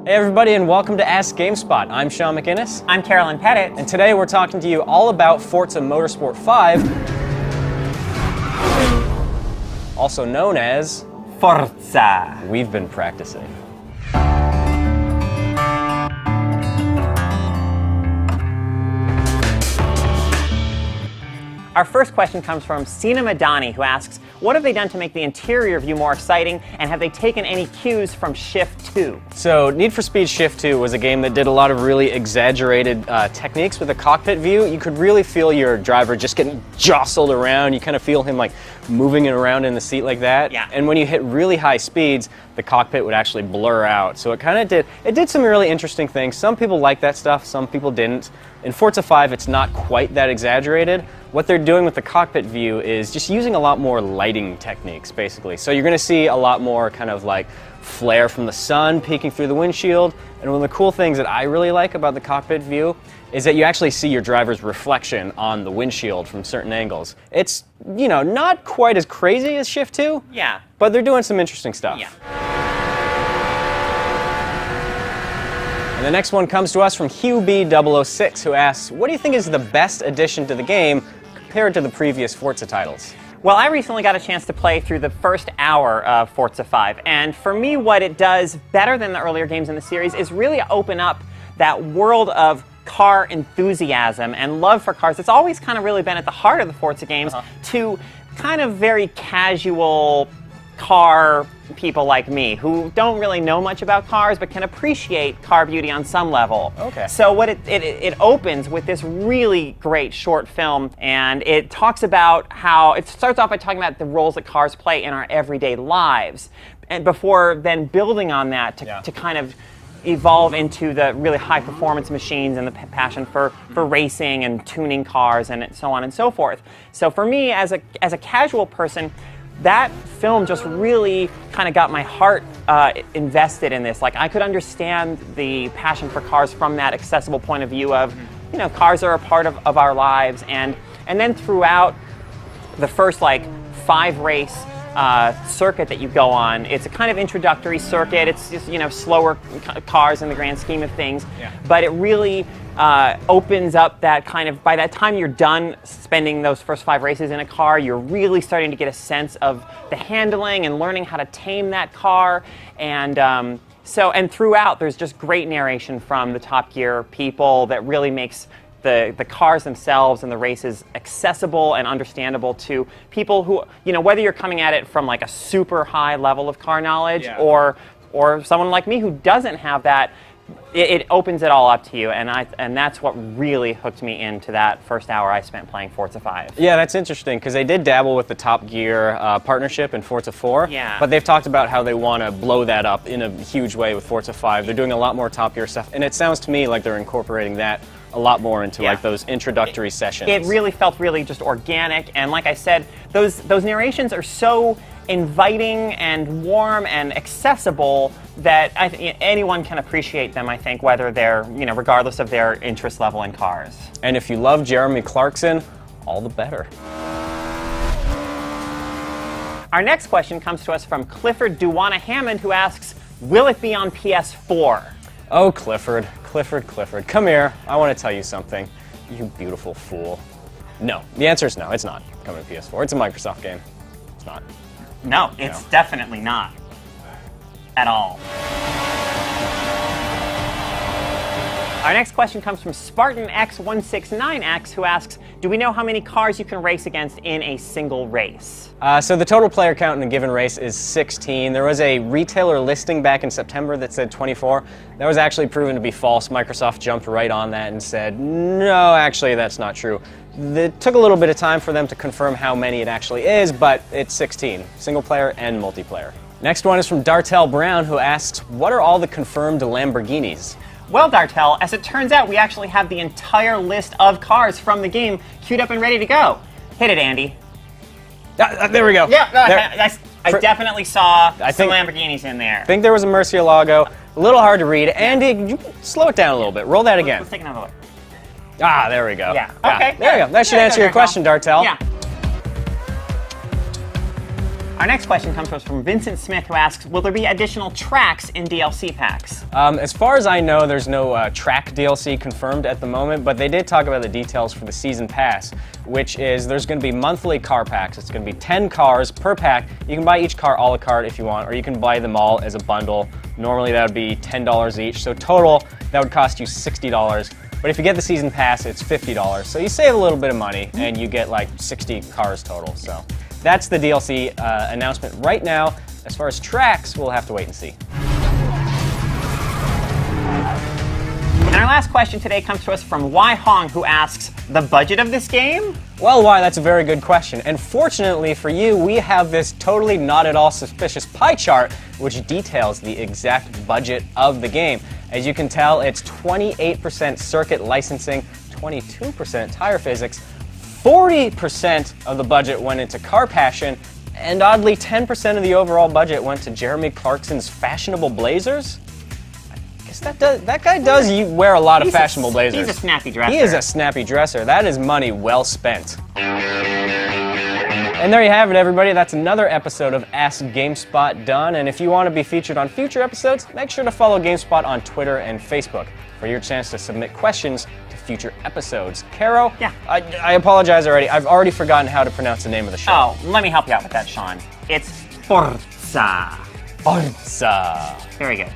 Hey everybody, and welcome to Ask GameSpot. I'm Sean McInnes. I'm Carolyn Pettit. And today we're talking to you all about Forza Motorsport 5, also known as Forza. We've been practicing. Our first question comes from Sina Madani, who asks, what have they done to make the interior view more exciting, and have they taken any cues from Shift 2? So, Need for Speed Shift 2 was a game that did a lot of really exaggerated techniques with the cockpit view. You could really feel your driver just getting jostled around. You kind of feel him like moving it around in the seat like that. Yeah. And when you hit really high speeds, the cockpit would actually blur out. So it did some really interesting things. Some people like that stuff, some people didn't. In Forza 5, it's not quite that exaggerated. What they're doing with the cockpit view is just using a lot more lighting techniques, basically. So you're going to see a lot more kind of like flare from the sun peeking through the windshield. And one of the cool things that I really like about the cockpit view is that you actually see your driver's reflection on the windshield from certain angles. It's, you know, not quite as crazy as Shift 2. Yeah. But they're doing some interesting stuff. Yeah. And the next one comes to us from HughB006, who asks, what do you think is the best addition to the game compared to the previous Forza titles? Well, I recently got a chance to play through the first hour of Forza 5, and for me what it does better than the earlier games in the series is really open up that world of car enthusiasm and love for cars. It's always kind of really been at the heart of the Forza games to kind of very casual car people like me who don't really know much about cars but can appreciate car beauty on some level. Okay. So what it opens with this really great short film, and it talks about how it starts off by talking about the roles that cars play in our everyday lives, and before then building on that to kind of evolve into the really high performance machines and the passion for racing and tuning cars and so on and so forth. So for me as a casual person, that film just really kind of got my heart invested in this. Like, I could understand the passion for cars from that accessible point of view of, you know, cars are a part of our lives. And then throughout the first, like, 5-race circuit that you go on, it's a kind of introductory circuit. It's just, you know, slower cars in the grand scheme of things. Yeah. But it really opens up that kind of, by that time you're done spending those first 5 races in a car, you're really starting to get a sense of the handling and learning how to tame that car. And and throughout there's just great narration from the Top Gear people that really makes the cars themselves and the races accessible and understandable to people who, you know, whether you're coming at it from like a super high level of car knowledge or someone like me who doesn't have that. It opens it all up to you, and that's what really hooked me into that first hour I spent playing Forza 5. Yeah, that's interesting, because they did dabble with the Top Gear partnership in Forza 4, but they've talked about how they want to blow that up in a huge way with Forza 5. They're doing a lot more Top Gear stuff, and it sounds to me like they're incorporating that a lot more into like those introductory sessions. It really felt really just organic, and like I said, those narrations are so inviting and warm and accessible that anyone can appreciate them, I think, whether they're, you know, regardless of their interest level in cars. And if you love Jeremy Clarkson, all the better. Our next question comes to us from Clifford Duwana Hammond, who asks, will it be on PS4? Oh, Clifford, come here. I want to tell you something. You beautiful fool. No, the answer is no, it's not coming to PS4. It's a Microsoft game. It's not. No, it's definitely not. At all. Our next question comes from Spartan X169X, who asks, do we know how many cars you can race against in a single race? So the total player count in a given race is 16. There was a retailer listing back in September that said 24. That was actually proven to be false. Microsoft jumped right on that and said, no, actually that's not true. It took a little bit of time for them to confirm how many it actually is, but it's 16, single player and multiplayer. Next one is from Dartel Brown, who asks, what are all the confirmed Lamborghinis? Well, Dartel, as it turns out, we actually have the entire list of cars from the game queued up and ready to go. Hit it, Andy. There we go. Yeah, I definitely saw some Lamborghinis in there. I think there was a Murcielago. A little hard to read. Andy, you slow it down a little bit. Roll that again. Let's take another look. Ah, there we go. Yeah. Okay. There you go. That should answer your question, Dartel. Yeah. Our next question comes to us from Vincent Smith, who asks, will there be additional tracks in DLC packs? As far as I know, there's no track DLC confirmed at the moment, but they did talk about the details for the Season Pass, which is there's going to be monthly car packs. It's going to be 10 cars per pack. You can buy each car a la carte if you want, or you can buy them all as a bundle. Normally that would be $10 each, so total that would cost you $60. But if you get the Season Pass, it's $50. So you save a little bit of money, and you get like 60 cars total. So that's the DLC announcement right now. As far as tracks, we'll have to wait and see. And our last question today comes to us from Wai Hong, who asks, the budget of this game? Well, Wai, that's a very good question. And fortunately for you, we have this totally not at all suspicious pie chart which details the exact budget of the game. As you can tell, it's 28% circuit licensing, 22% tire physics, 40% of the budget went into car passion, and oddly 10% of the overall budget went to Jeremy Clarkson's fashionable blazers. I guess that guy does wear a lot of fashionable blazers. He's a snappy dresser. He is a snappy dresser. That is money well spent. And there you have it, everybody. That's another episode of Ask GameSpot done. And if you want to be featured on future episodes, make sure to follow GameSpot on Twitter and Facebook for your chance to submit questions to future episodes. Caro, yeah. I apologize already. I've already forgotten how to pronounce the name of the show. Oh, let me help you out with that, Sean. It's Forza. Forza. Very good.